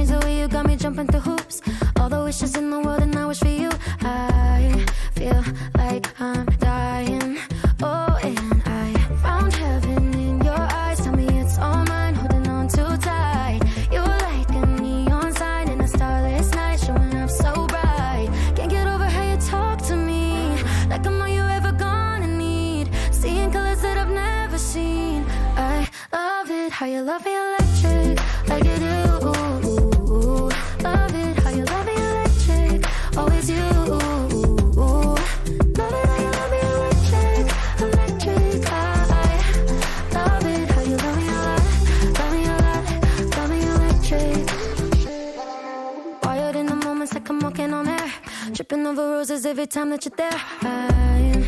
changed the way you got me jumping through hoops. All the wishes in the world and I wish for you. I feel like I'm dying. Oh, and I found heaven in your eyes. Tell me it's all mine, holding on too tight. You're like a neon sign in a starless night, showing up so bright. Can't get over how you talk to me, like I'm all you ever gonna need. Seeing colors that I've never seen. I love it how you love me electric, like you do. Love it how you love me electric, always you. Love it how you love me electric, electric. I love it how you love me a lot, love me a lot, love me electric. Wired in the moments like I'm walking on air, tripping over roses every time that you're there. I'm